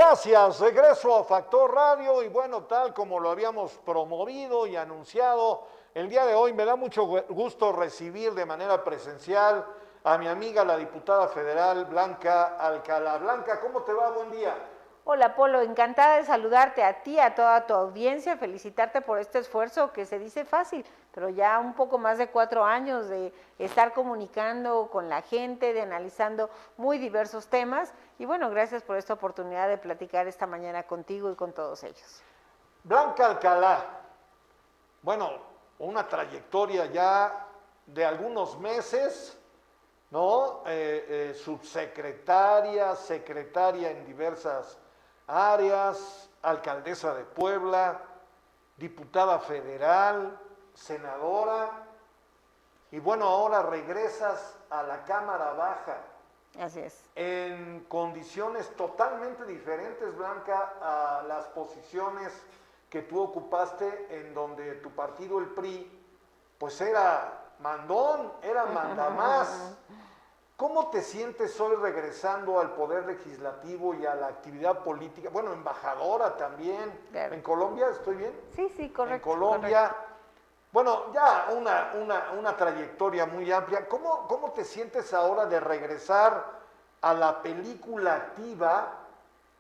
Gracias, regreso a Factor Radio y bueno, tal como lo habíamos promovido y anunciado, el día de hoy me da mucho gusto recibir de manera presencial a mi amiga la diputada federal Blanca Alcalá. Blanca, ¿cómo te va? Buen día. Hola Polo, encantada de saludarte a ti, a toda tu audiencia, felicitarte por este esfuerzo que se dice fácil, pero ya un poco más de 4 años de estar comunicando con la gente, de analizando muy diversos temas y bueno, gracias por esta oportunidad de platicar esta mañana contigo y con todos ellos. Blanca Alcalá, bueno, una trayectoria ya de algunos meses, ¿no? Subsecretaria, secretaria en diversas áreas, alcaldesa de Puebla, diputada federal, senadora, y bueno, ahora regresas a la Cámara Baja. Así es. En condiciones totalmente diferentes, Blanca, a las posiciones que tú ocupaste en donde tu partido, el PRI, pues era mandón, era mandamás. ¿Cómo te sientes hoy regresando al Poder Legislativo y a la actividad política? Bueno, embajadora también. Claro. ¿En Colombia estoy bien? Sí, correcto. En Colombia. Correcto. Bueno, ya una trayectoria muy amplia. ¿Cómo te sientes ahora de regresar a la película activa,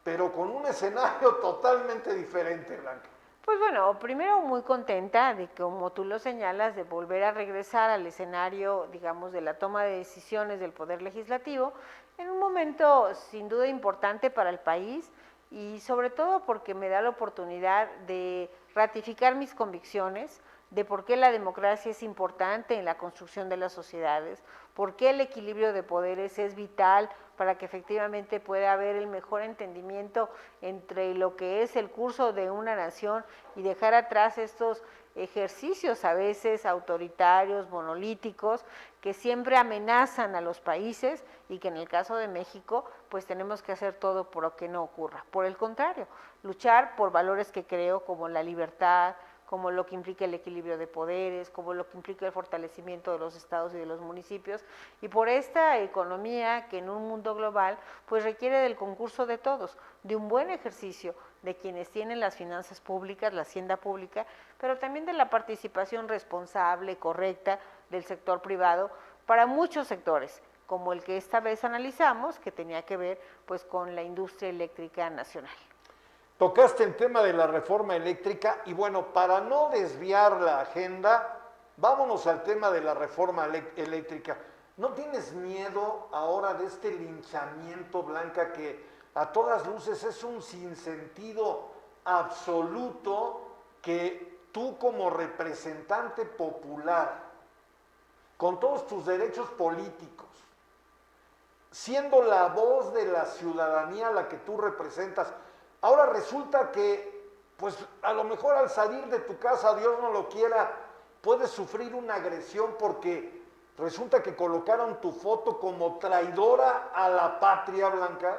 pero con un escenario totalmente diferente, Blanca? Pues bueno, primero muy contenta de que, como tú lo señalas, de volver a regresar al escenario, digamos, de la toma de decisiones del Poder Legislativo, en un momento sin duda importante para el país y sobre todo porque me da la oportunidad de ratificar mis convicciones, de por qué la democracia es importante en la construcción de las sociedades, por qué el equilibrio de poderes es vital para que efectivamente pueda haber el mejor entendimiento entre lo que es el curso de una nación y dejar atrás estos ejercicios a veces autoritarios, monolíticos, que siempre amenazan a los países y que en el caso de México, pues tenemos que hacer todo por que no ocurra. Por el contrario, luchar por valores que creo como la libertad, como lo que implica el equilibrio de poderes, como lo que implica el fortalecimiento de los estados y de los municipios, y por esta economía que en un mundo global pues requiere del concurso de todos, de un buen ejercicio de quienes tienen las finanzas públicas, la hacienda pública, pero también de la participación responsable, correcta del sector privado para muchos sectores, como el que esta vez analizamos, que tenía que ver pues con la industria eléctrica nacional. Tocaste el tema de la reforma eléctrica y bueno, para no desviar la agenda, vámonos al tema de la reforma eléctrica. ¿No tienes miedo ahora de este linchamiento, Blanca, que a todas luces es un sinsentido absoluto que tú como representante popular, con todos tus derechos políticos, siendo la voz de la ciudadanía a la que tú representas, ahora resulta que, pues a lo mejor al salir de tu casa, Dios no lo quiera, puedes sufrir una agresión porque resulta que colocaron tu foto como traidora a la patria, Blanca?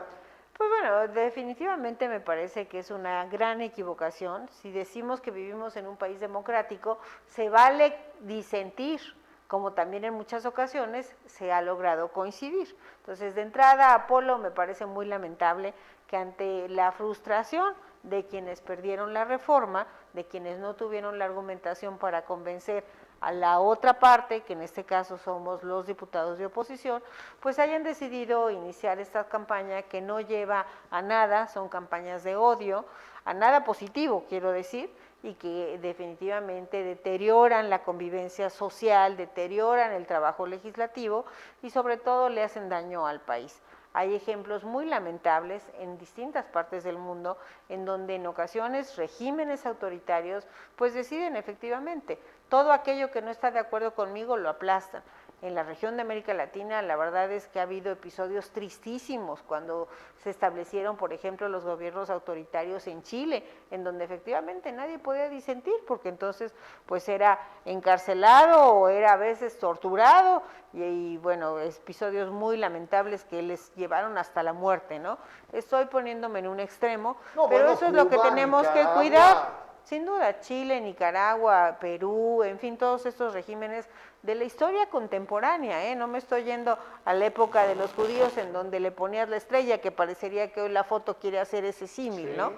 Pues bueno, definitivamente me parece que es una gran equivocación. Si decimos que vivimos en un país democrático, se vale disentir, como también en muchas ocasiones se ha logrado coincidir. Entonces, de entrada, Apolo, me parece muy lamentable que ante la frustración de quienes perdieron la reforma, de quienes no tuvieron la argumentación para convencer a la otra parte, que en este caso somos los diputados de oposición, pues hayan decidido iniciar esta campaña que no lleva a nada, son campañas de odio, a nada positivo, quiero decir, y que definitivamente deterioran la convivencia social, deterioran el trabajo legislativo y sobre todo le hacen daño al país. Hay ejemplos muy lamentables en distintas partes del mundo en donde en ocasiones regímenes autoritarios pues deciden efectivamente todo aquello que no está de acuerdo conmigo lo aplastan. En la región de América Latina la verdad es que ha habido episodios tristísimos cuando se establecieron, por ejemplo, los gobiernos autoritarios en Chile, en donde efectivamente nadie podía disentir, porque entonces pues era encarcelado o era a veces torturado y bueno, episodios muy lamentables que les llevaron hasta la muerte, ¿no? Estoy poniéndome en un extremo, No, pero bueno, eso es lo que Cuba, tenemos que Nicaragua, cuidar. sin duda, Chile, Nicaragua, Perú, en fin, todos estos regímenes de la historia contemporánea, no me estoy yendo a la época de los judíos en donde le ponías la estrella, que parecería que hoy la foto quiere hacer ese símil, Sí. ¿no?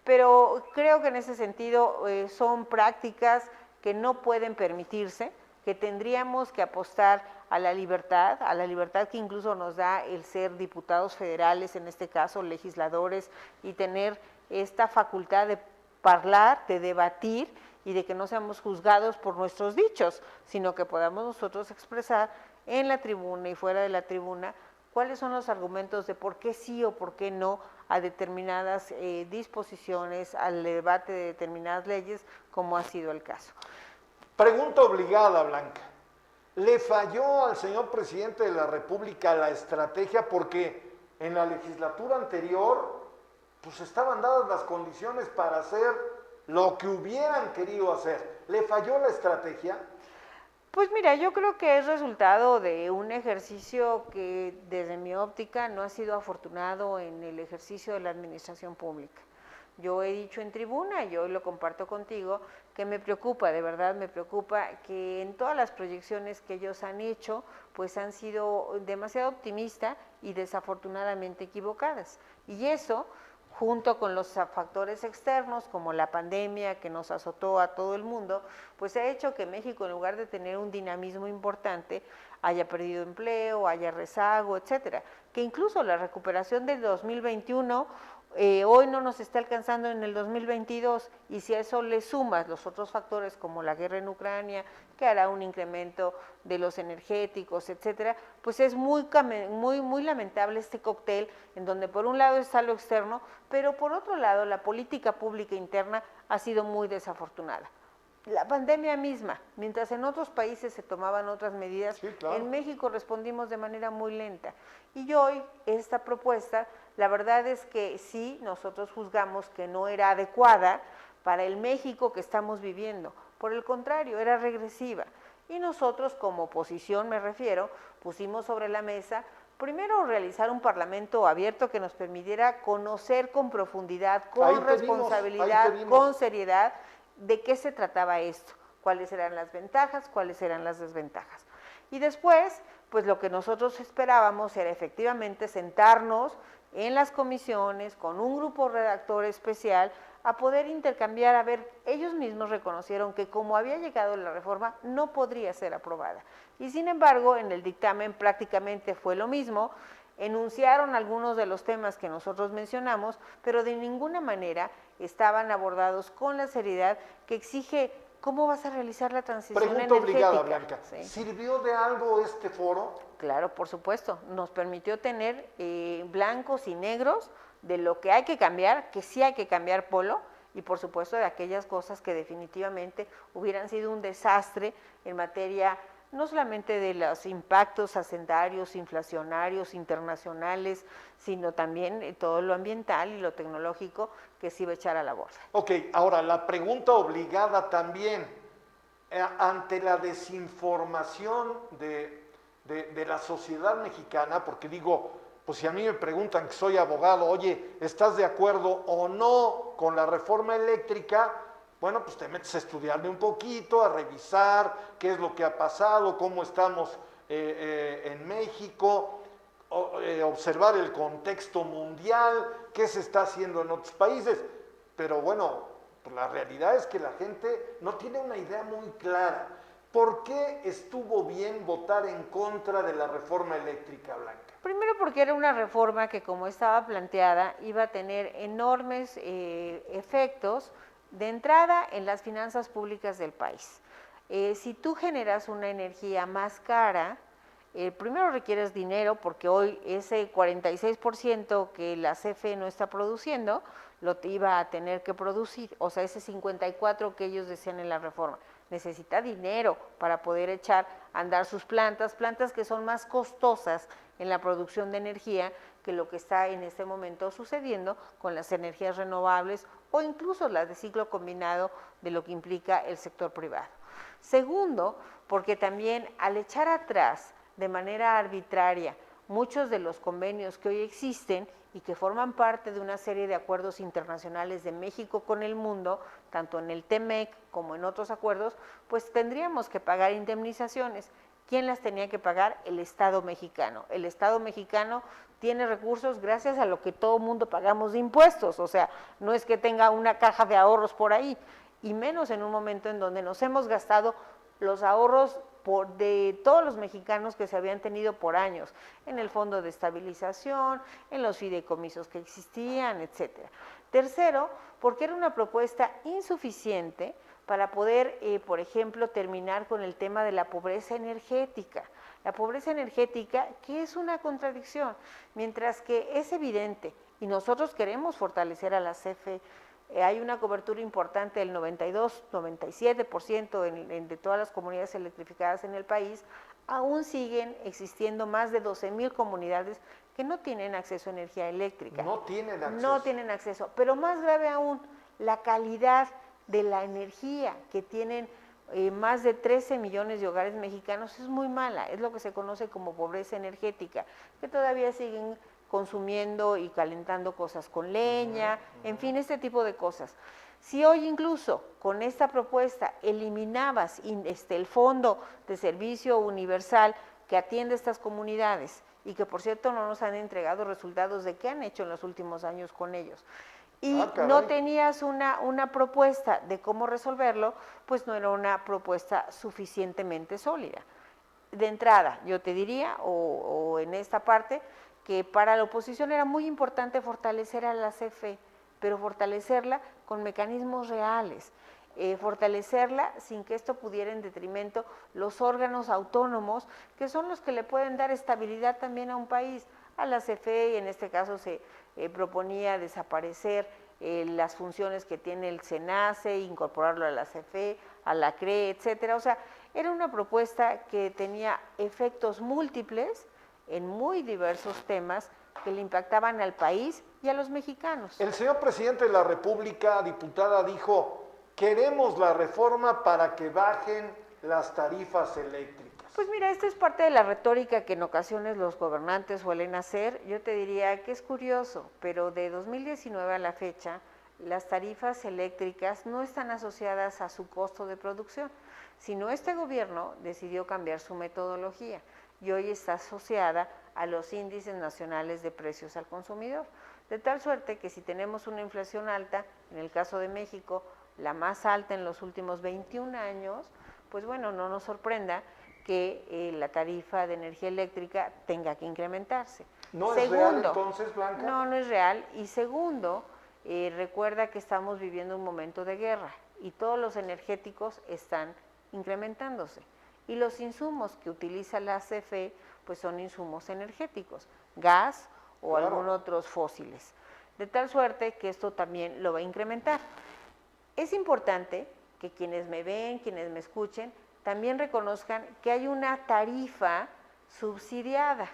Pero creo que en ese sentido son prácticas que no pueden permitirse, que tendríamos que apostar a la libertad que incluso nos da el ser diputados federales, en este caso legisladores, y tener esta facultad de hablar, de debatir y de que no seamos juzgados por nuestros dichos, sino que podamos nosotros expresar en la tribuna y fuera de la tribuna cuáles son los argumentos de por qué sí o por qué no a determinadas disposiciones, al debate de determinadas leyes, como ha sido el caso. Pregunta obligada, Blanca. ¿Le falló al señor presidente de la República la estrategia? Porque en la legislatura anterior, pues estaban dadas las condiciones para hacer lo que hubieran querido hacer. ¿Le falló la estrategia? Pues mira, yo creo que es resultado de un ejercicio que desde mi óptica no ha sido afortunado en el ejercicio de la administración pública. Yo he dicho en tribuna, y hoy lo comparto contigo, que me preocupa, de verdad me preocupa, que en todas las proyecciones que ellos han hecho, pues han sido demasiado optimistas y desafortunadamente equivocadas. Y eso, junto con los factores externos, como la pandemia que nos azotó a todo el mundo, pues ha hecho que México, en lugar de tener un dinamismo importante, haya perdido empleo, haya rezago, etcétera. Que incluso la recuperación del 2021 hoy no nos está alcanzando en el 2022, y si a eso le sumas los otros factores como la guerra en Ucrania, que hará un incremento de los energéticos, etcétera, pues es muy lamentable este cóctel en donde por un lado está lo externo, pero por otro lado la política pública interna ha sido muy desafortunada. La pandemia misma, mientras en otros países se tomaban otras medidas, sí, claro, en México respondimos de manera muy lenta. Y hoy esta propuesta, la verdad es que sí, nosotros juzgamos que no era adecuada para el México que estamos viviendo. Por el contrario, era regresiva. Y nosotros, como oposición me refiero, pusimos sobre la mesa, primero, realizar un parlamento abierto que nos permitiera conocer con profundidad, con responsabilidad, con seriedad, de qué se trataba esto, cuáles eran las ventajas, cuáles eran las desventajas. Y después, pues lo que nosotros esperábamos era efectivamente sentarnos en las comisiones con un grupo redactor especial a poder intercambiar, a ver, ellos mismos reconocieron que como había llegado la reforma no podría ser aprobada. Y sin embargo, en el dictamen prácticamente fue lo mismo, enunciaron algunos de los temas que nosotros mencionamos, pero de ninguna manera estaban abordados con la seriedad que exige cómo vas a realizar la transición energética. Pregunta obligada, Blanca. ¿Sí? ¿Sirvió de algo este foro? Claro, por supuesto. Nos permitió tener blancos y negros de lo que hay que cambiar, que sí hay que cambiar, Polo, y por supuesto de aquellas cosas que definitivamente hubieran sido un desastre en materia no solamente de los impactos hacendarios, inflacionarios, internacionales, sino también todo lo ambiental y lo tecnológico que se iba a echar a la borda. Ok, ahora la pregunta obligada también, ante la desinformación de la sociedad mexicana, porque digo, pues si a mí me preguntan que soy abogado, oye, ¿estás de acuerdo o no con la reforma eléctrica? Bueno, pues te metes a estudiarle un poquito, a revisar qué es lo que ha pasado, cómo estamos en México, observar el contexto mundial, qué se está haciendo en otros países. Pero bueno, pues la realidad es que la gente no tiene una idea muy clara. ¿Por qué estuvo bien votar en contra de la reforma eléctrica, Blanca? Primero porque era una reforma que, como estaba planteada, iba a tener enormes efectos de entrada en las finanzas públicas del país. Si tú generas una energía más cara, primero requieres dinero, porque hoy ese 46% que la CFE no está produciendo, lo iba a tener que producir, o sea, ese 54% que ellos decían en la reforma. Necesita dinero para poder echar a andar sus plantas que son más costosas en la producción de energía que lo que está en este momento sucediendo con las energías renovables o incluso las de ciclo combinado de lo que implica el sector privado. Segundo, porque también al echar atrás de manera arbitraria muchos de los convenios que hoy existen y que forman parte de una serie de acuerdos internacionales de México con el mundo, tanto en el TEMEC como en otros acuerdos, pues tendríamos que pagar indemnizaciones. ¿Quién las tenía que pagar? El Estado mexicano. El Estado mexicano tiene recursos gracias a lo que todo mundo pagamos de impuestos, o sea, no es que tenga una caja de ahorros por ahí, y menos en un momento en donde nos hemos gastado los ahorros de todos los mexicanos que se habían tenido por años, en el Fondo de Estabilización, en los fideicomisos que existían, etcétera. Tercero, porque era una propuesta insuficiente para poder, por ejemplo, terminar con el tema de la pobreza energética. La pobreza energética, que es una contradicción, mientras que es evidente, y nosotros queremos fortalecer a la CFE, hay una cobertura importante del 92, 97% de todas las comunidades electrificadas en el país, aún siguen existiendo más de 12,000 comunidades que no tienen acceso a energía eléctrica. No tienen acceso. No tienen acceso, pero más grave aún, la calidad de la energía que tienen más de 13 millones de hogares mexicanos es muy mala, es lo que se conoce como pobreza energética, que todavía siguen consumiendo y calentando cosas con leña, en fin, este tipo de cosas. Si hoy incluso con esta propuesta eliminabas el Fondo de Servicio Universal que atiende a estas comunidades y que por cierto no nos han entregado resultados de qué han hecho en los últimos años con ellos, y no tenías una propuesta de cómo resolverlo, pues no era una propuesta suficientemente sólida. De entrada, yo te diría, o en esta parte, que para la oposición era muy importante fortalecer a la CFE, pero fortalecerla con mecanismos reales, fortalecerla sin que esto pudiera en detrimento los órganos autónomos, que son los que le pueden dar estabilidad también a un país. A la CFE, y en este caso se proponía desaparecer las funciones que tiene el SENACE, incorporarlo a la CFE, a la CRE, etcétera. O sea, era una propuesta que tenía efectos múltiples en muy diversos temas que le impactaban al país y a los mexicanos. El señor presidente de la República, diputada, dijo, queremos la reforma para que bajen las tarifas eléctricas. Pues mira, esta es parte de la retórica que en ocasiones los gobernantes suelen hacer. Yo te diría que es curioso, pero de 2019 a la fecha, las tarifas eléctricas no están asociadas a su costo de producción, sino este gobierno decidió cambiar su metodología y hoy está asociada a los índices nacionales de precios al consumidor. De tal suerte que si tenemos una inflación alta, en el caso de México, la más alta en los últimos 21 años, pues bueno, no nos sorprenda que la tarifa de energía eléctrica tenga que incrementarse. ¿No es real entonces, Blanca? No, no es real. Y segundo, recuerda que estamos viviendo un momento de guerra y todos los energéticos están incrementándose. Y los insumos que utiliza la CFE, pues son insumos energéticos, gas o algunos otros fósiles. De tal suerte que esto también lo va a incrementar. Es importante que quienes me ven, quienes me escuchen, también reconozcan que hay una tarifa subsidiada,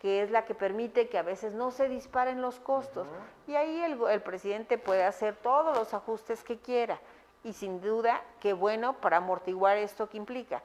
que es la que permite que a veces no se disparen los costos. Y ahí el presidente puede hacer todos los ajustes que quiera. Y sin duda, qué bueno para amortiguar esto que implica.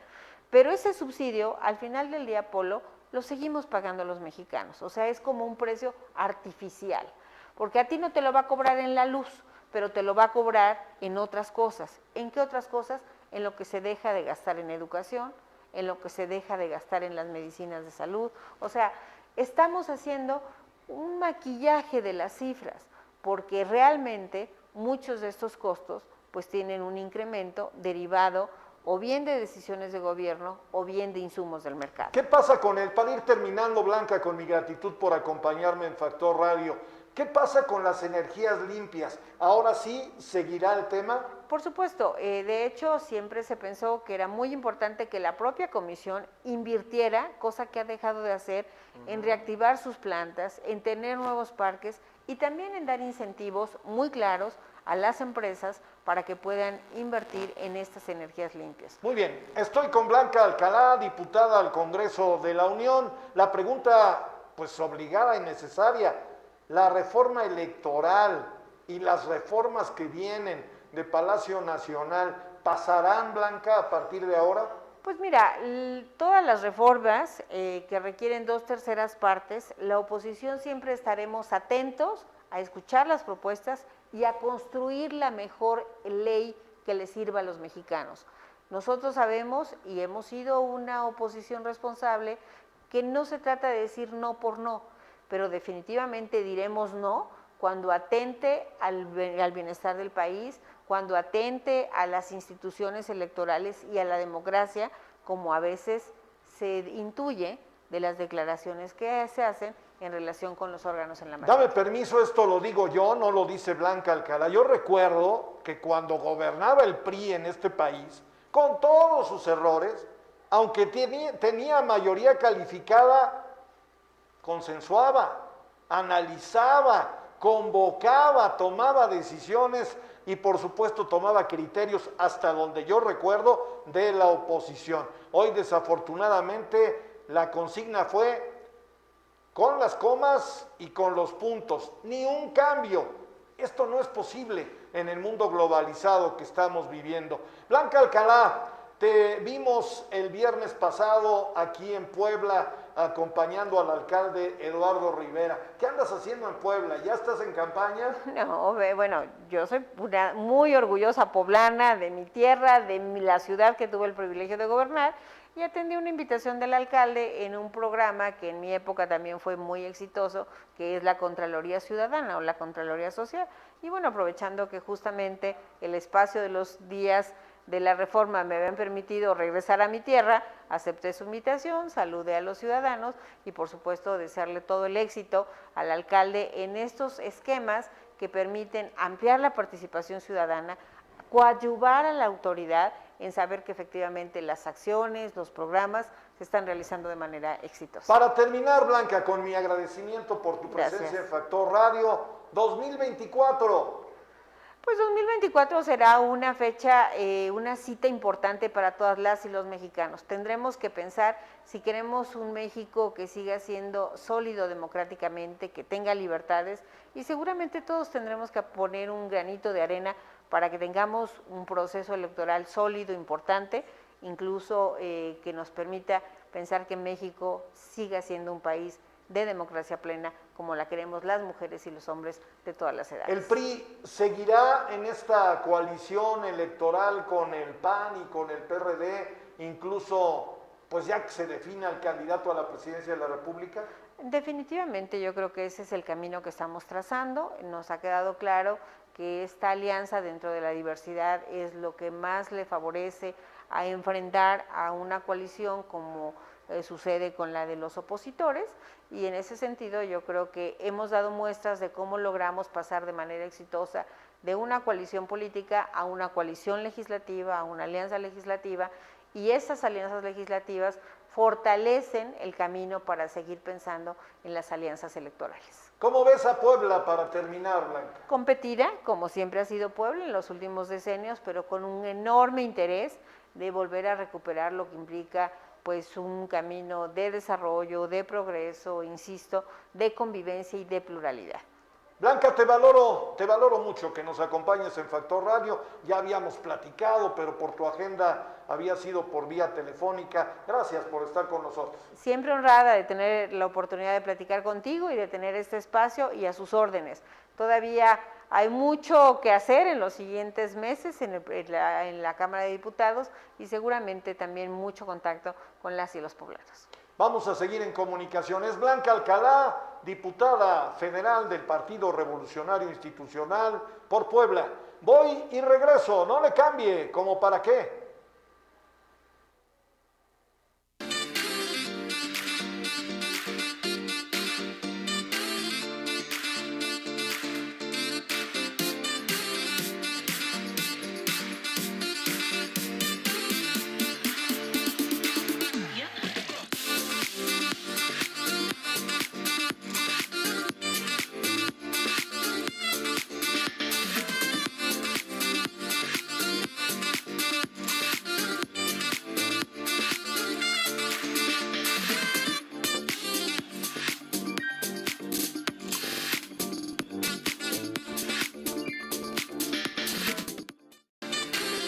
Pero ese subsidio, al final del día, Polo, lo seguimos pagando los mexicanos. O sea, es como un precio artificial. Porque a ti no te lo va a cobrar en la luz, pero te lo va a cobrar en otras cosas. ¿En qué otras cosas? En lo que se deja de gastar en educación, en lo que se deja de gastar en las medicinas de salud. O sea, estamos haciendo un maquillaje de las cifras, porque realmente muchos de estos costos pues tienen un incremento derivado o bien de decisiones de gobierno o bien de insumos del mercado. ¿Qué pasa con para ir terminando, Blanca, con mi gratitud por acompañarme en Factor Radio, ¿qué pasa con las energías limpias? ¿Ahora sí seguirá el tema? Por supuesto, de hecho siempre se pensó que era muy importante que la propia comisión invirtiera, cosa que ha dejado de hacer, en reactivar sus plantas, en tener nuevos parques y también en dar incentivos muy claros a las empresas para que puedan invertir en estas energías limpias. Muy bien, estoy con Blanca Alcalá, diputada al Congreso de la Unión. La pregunta, pues obligada y necesaria, la reforma electoral y las reformas que vienen de Palacio Nacional, ¿pasarán, Blanca, a partir de ahora? Pues mira, todas las reformas que requieren 2/3 partes, la oposición siempre estaremos atentos a escuchar las propuestas y a construir la mejor ley que le sirva a los mexicanos. Nosotros sabemos y hemos sido una oposición responsable que no se trata de decir no por no, pero definitivamente diremos no cuando atente al bienestar del país, cuando atente a las instituciones electorales y a la democracia, como a veces se intuye de las declaraciones que se hacen en relación con los órganos en la materia. Dame permiso, esto lo digo yo, no lo dice Blanca Alcalá. Yo recuerdo que cuando gobernaba el PRI en este país, con todos sus errores, aunque tenía mayoría calificada, consensuaba, analizaba, convocaba, tomaba decisiones y por supuesto tomaba criterios hasta donde yo recuerdo de la oposición. Hoy desafortunadamente la consigna fue con las comas y con los puntos, ni un cambio. Esto no es posible en el mundo globalizado que estamos viviendo. Blanca Alcalá, te vimos el viernes pasado aquí en Puebla acompañando al alcalde Eduardo Rivera. ¿Qué andas haciendo en Puebla? ¿Ya estás en campaña? No, bueno, yo soy una muy orgullosa poblana de mi tierra, de la ciudad que tuve el privilegio de gobernar, y atendí una invitación del alcalde en un programa que en mi época también fue muy exitoso, que es la Contraloría Ciudadana o la Contraloría Social. Y bueno, aprovechando que justamente el espacio de los días de la reforma me habían permitido regresar a mi tierra, acepté su invitación, saludé a los ciudadanos y por supuesto desearle todo el éxito al alcalde en estos esquemas que permiten ampliar la participación ciudadana, coadyuvar a la autoridad en saber que efectivamente las acciones, los programas se están realizando de manera exitosa. Para terminar, Blanca, con mi agradecimiento por tu presencia en Factor Radio 2024. Pues 2024 será una fecha, una cita importante para todas las y los mexicanos. Tendremos que pensar si queremos un México que siga siendo sólido democráticamente, que tenga libertades, y seguramente todos tendremos que poner un granito de arena para que tengamos un proceso electoral sólido, importante, incluso que nos permita pensar que México siga siendo un país de democracia plena, como la queremos las mujeres y los hombres de todas las edades. ¿El PRI seguirá en esta coalición electoral con el PAN y con el PRD, incluso pues ya que se defina el candidato a la presidencia de la República? Definitivamente yo creo que ese es el camino que estamos trazando. Nos ha quedado claro que esta alianza dentro de la diversidad es lo que más le favorece a enfrentar a una coalición como sucede con la de los opositores, y en ese sentido yo creo que hemos dado muestras de cómo logramos pasar de manera exitosa de una coalición política a una coalición legislativa, a una alianza legislativa, y esas alianzas legislativas fortalecen el camino para seguir pensando en las alianzas electorales. ¿Cómo ves a Puebla para terminar, Blanca? Competida, como siempre ha sido Puebla en los últimos decenios, pero con un enorme interés de volver a recuperar lo que implica pues un camino de desarrollo, de progreso, insisto, de convivencia y de pluralidad. Blanca, te valoro mucho que nos acompañes en Factor Radio. Ya habíamos platicado, pero por tu agenda había sido por vía telefónica. Gracias por estar con nosotros. Siempre honrada de tener la oportunidad de platicar contigo y de tener este espacio y a sus órdenes. Todavía hay mucho que hacer en los siguientes meses en la Cámara de Diputados y seguramente también mucho contacto con las y los poblanos. Vamos a seguir en comunicación. Es Blanca Alcalá, diputada federal del Partido Revolucionario Institucional por Puebla. Voy y regreso, no le cambie, ¿como para qué?